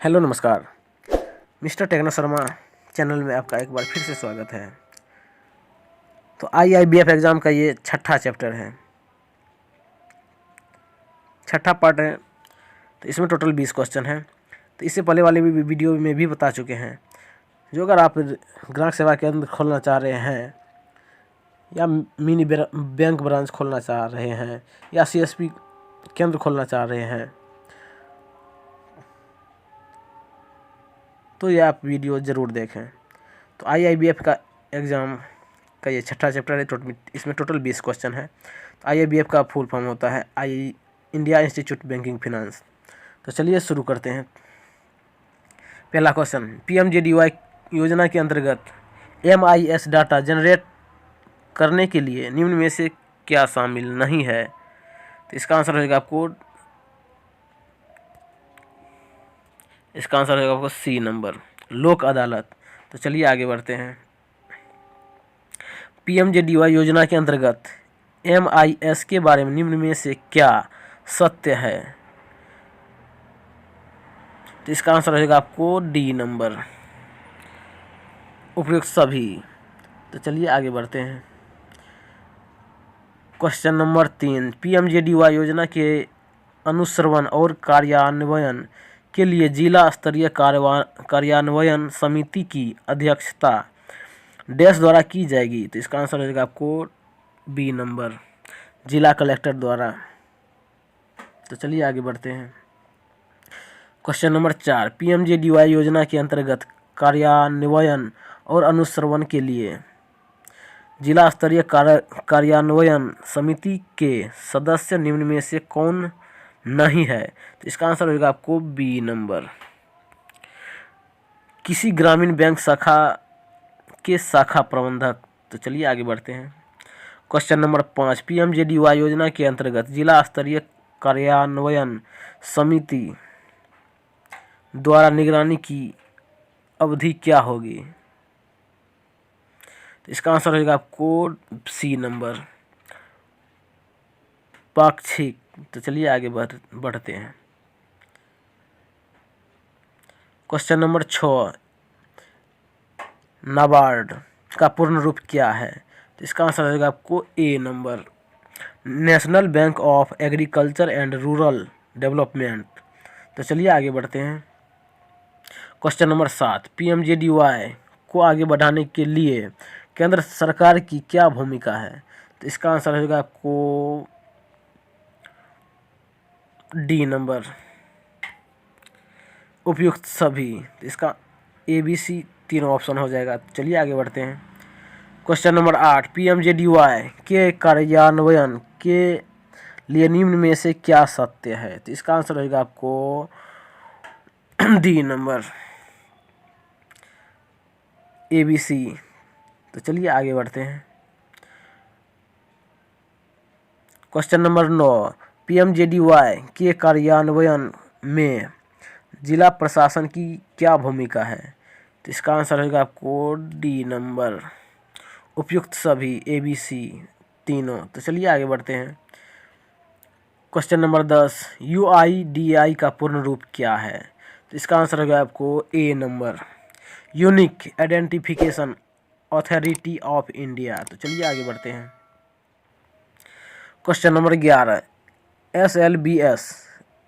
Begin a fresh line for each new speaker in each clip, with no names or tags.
Hello नमस्कार। Mister techno Sharma channel में आपका एक बार फिर से स्वागत है। तो IIBF एग्ज़ाम का ये छठा चैप्टर है, छठा पार्ट है। तो इसमें टोटल 20 क्वेश्चन हैं। तो इससे पहले वाले भी वीडियो में भी बता चुके हैं। जो अगर आप ग्राहक सेवा केंद्र खोलना चाह रहे हैं या मिनी बैंक ब्रांच खोलना चाह रहे हैं या CSP केंद्र खोलना चाह रहे हैं तो ये आप वीडियो ज़रूर देखें। तो IIBF का एग्ज़ाम का ये छठा चैप्टर है। इसमें टोटल 20 क्वेश्चन है। तो IIBF का फुल फॉर्म होता है इंडिया इंस्टीट्यूट बैंकिंग फिनांस। तो चलिए शुरू करते हैं। पहला क्वेश्चन, PMJDY योजना के अंतर्गत MIS डाटा जनरेट करने के लिए निम्न में से क्या शामिल नहीं है? तो इसका आंसर होगा आपको C नंबर, लोक अदालत। तो चलिए आगे बढ़ते हैं। PMJDY योजना के अंतर्गत MIS के बारे में निम्न में से क्या सत्य है? तो इसका आंसर रहेगा आपको D नंबर, उपयुक्त सभी। तो चलिए आगे बढ़ते हैं। क्वेश्चन नंबर 3, PMJDY योजना के अनुश्रवण और कार्यान्वयन के लिए जिला स्तरीय कार्यान्वयन समिति की अध्यक्षता डैश द्वारा की जाएगी? तो इसका आंसर रहेगा आपको B नंबर, जिला कलेक्टर द्वारा। तो चलिए आगे बढ़ते हैं। क्वेश्चन नंबर 4, PMJDY योजना के अंतर्गत कार्यान्वयन और अनुश्रवण के लिए जिला स्तरीय कार्यान्वयन समिति के सदस्य निम्न में से कौन नहीं है? तो इसका आंसर होगा आपको B नंबर, किसी ग्रामीण बैंक शाखा के शाखा प्रबंधक। तो चलिए आगे बढ़ते हैं। क्वेश्चन नंबर 5, PMJDY योजना के अंतर्गत जिला स्तरीय कार्यान्वयन समिति द्वारा निगरानी की अवधि क्या होगी? तो इसका आंसर होगा आपको C नंबर, पाक्षिक। तो चलिए आगे बढ़ते हैं। क्वेश्चन नंबर 6, नाबार्ड का पूर्ण रूप क्या है? तो इसका आंसर होगा आपको A number, national bank of agriculture and rural development. तो चलिए आगे बढ़ते हैं। क्वेश्चन नंबर 7, PMJDY को आगे बढ़ाने के लिए केंद्र सरकार की क्या भूमिका है? तो इसका आंसर होगा आपको D नंबर, उपयुक्त सभी। तो इसका ABC तीनों ऑप्शन हो जाएगा। चलिए आगे बढ़ते हैं। क्वेश्चन नंबर 8, PMJDY के कार्यान्वयन के लिए निम्न में से क्या सत्य है? तो इसका आंसर होगा आपको D नंबर, ABC। तो चलिए आगे बढ़ते हैं। क्वेश्चन नंबर 9, PMJDY के कार्यान्वयन में जिला प्रशासन की क्या भूमिका है? तो इसका आंसर होगा आपको D नंबर, उपयुक्त सभी, ABC तीनों। तो चलिए आगे बढ़ते हैं। क्वेश्चन नंबर 10, UIDAI का पूर्ण रूप क्या है? तो इसका आंसर होगा आपको A number, unique identification authority of India. तो चलिए आगे बढ़ते हैं। क्वेश्चन नंबर 11, SLBS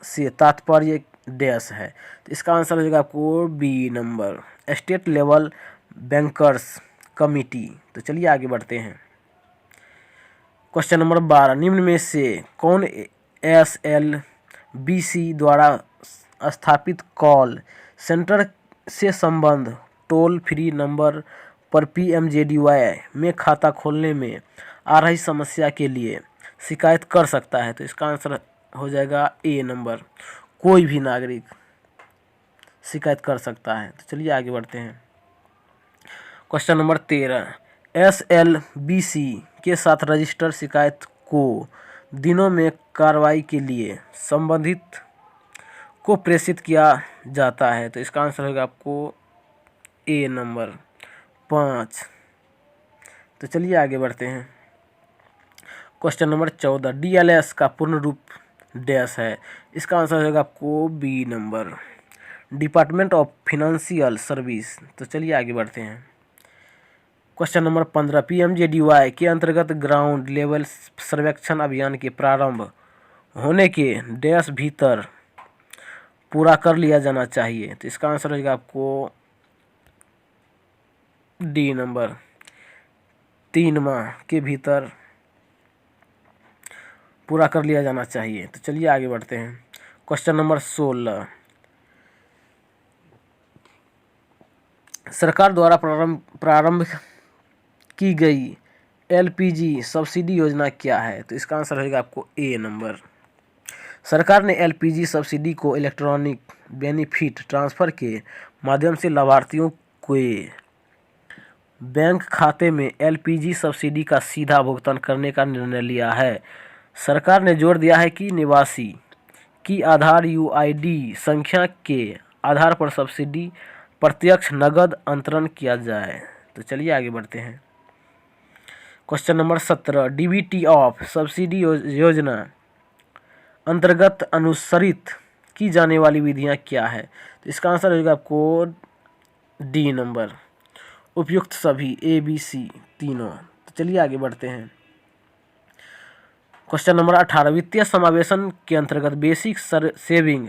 से तात्पर्य डैश है? तो इसका आंसर होगा आपको B number, state level bankers committee. तो चलिए आगे बढ़ते हैं। क्वेश्चन नंबर 12, निम्न में से कौन SLBC द्वारा स्थापित कॉल सेंटर से संबंध टोल फ्री नंबर पर PMJDY में खाता खोलने में आ रही समस्या के लिए शिकायत कर सकता है? तो इसका आंसर हो जाएगा A नंबर, कोई भी नागरिक शिकायत कर सकता है। तो चलिए आगे बढ़ते हैं। क्वेश्चन नंबर 13, SLBC के साथ रजिस्टर शिकायत को दिनों में कार्रवाई के लिए संबंधित को प्रेषित किया जाता है? तो इसका आंसर होगा आपको A नंबर, 5। तो चलिए आगे बढ़ते हैं। क्वेश्चन नंबर 14, DLS का पूर्ण रूप डैश है? इसका आंसर होगा आपको B number, department of financial service. तो चलिए आगे बढ़ते हैं। क्वेश्चन नंबर 15, PMJDY के अंतर्गत ग्राउंड लेवल सर्वेक्षण अभियान के प्रारंभ होने के डैश भीतर पूरा कर लिया जाना चाहिए। तो इसका आंसर रहेगा आपको डी नंबर, 3 माह के भीतर पूरा कर लिया जाना चाहिए। तो चलिए आगे बढ़ते हैं। क्वेश्चन नंबर 16, सरकार द्वारा प्रारंभ की गई LPG सब्सिडी योजना क्या है? तो इसका आंसर रहेगा आपको ए नंबर। सरकार ने LPG सब्सिडी को इलेक्ट्रॉनिक बेनिफिट ट्रांसफर के माध्यम से लाभार्थियों के बैंक खाते में LPG सब्सिडी का सीधा भुगतान करने का निर्णय लिया है। सरकार ने जोर दिया है कि निवासी की आधार UID संख्या के आधार पर सब्सिडी प्रत्यक्ष नगद अंतरण किया जाए। तो चलिए आगे बढ़ते हैं। Question number 17, DBT of subsidy योजना अंतर्गत अनुसरित की जाने वाली विधियां क्या है? तो इसका आंसर रहेगा आपको डी नंबर, उपयुक्त सभी ABC तीनों। तो चलिए आगे बढ़ते हैं। क्वेश्चन नंबर 18, वित्तीय समावेशन के अंतर्गत बेसिक सेविंग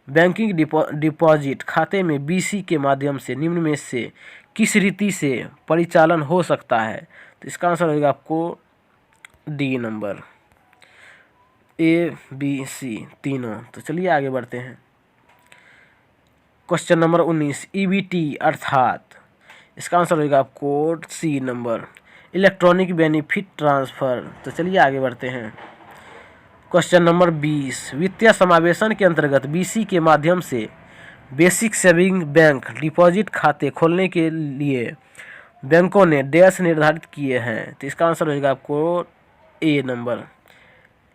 बैंकिंग डिपॉजिट खाते में BC के माध्यम से निम्न में से किस रीति से परिचालन हो सकता है? तो इसका आंसर रहेगा आपको डी नंबर, ABC तीनों। तो चलिए आगे बढ़ते हैं। क्वेश्चन नंबर 19, EBT अर्थात इसका आंसर रहेगा आपको C number, electronic benefit transfer. तो चलिए आगे बढ़ते हैं। क्वेश्चन नंबर 20, वित्तीय समावेशन के अंतर्गत BC के माध्यम से बेसिक सेविंग बैंक डिपॉजिट खाते खोलने के लिए बैंकों ने डैश निर्धारित किए हैं। तो इसका आंसर रहेगा आपको ए नंबर,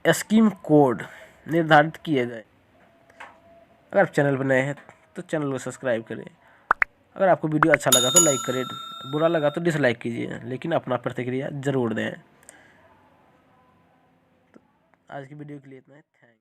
स्कीम कोड निर्धारित किए गए। अगर आप चैनल पर नए हैं तो चैनल को सब्सक्राइब करें। अगर आपको वीडियो अच्छा लगा तो लाइक करें, बुरा लगा तो डिसलाइक कीजिए, लेकिन अपना प्रतिक्रिया जरूर दें। तो आज की वीडियो के लिए इतना ही। थैंक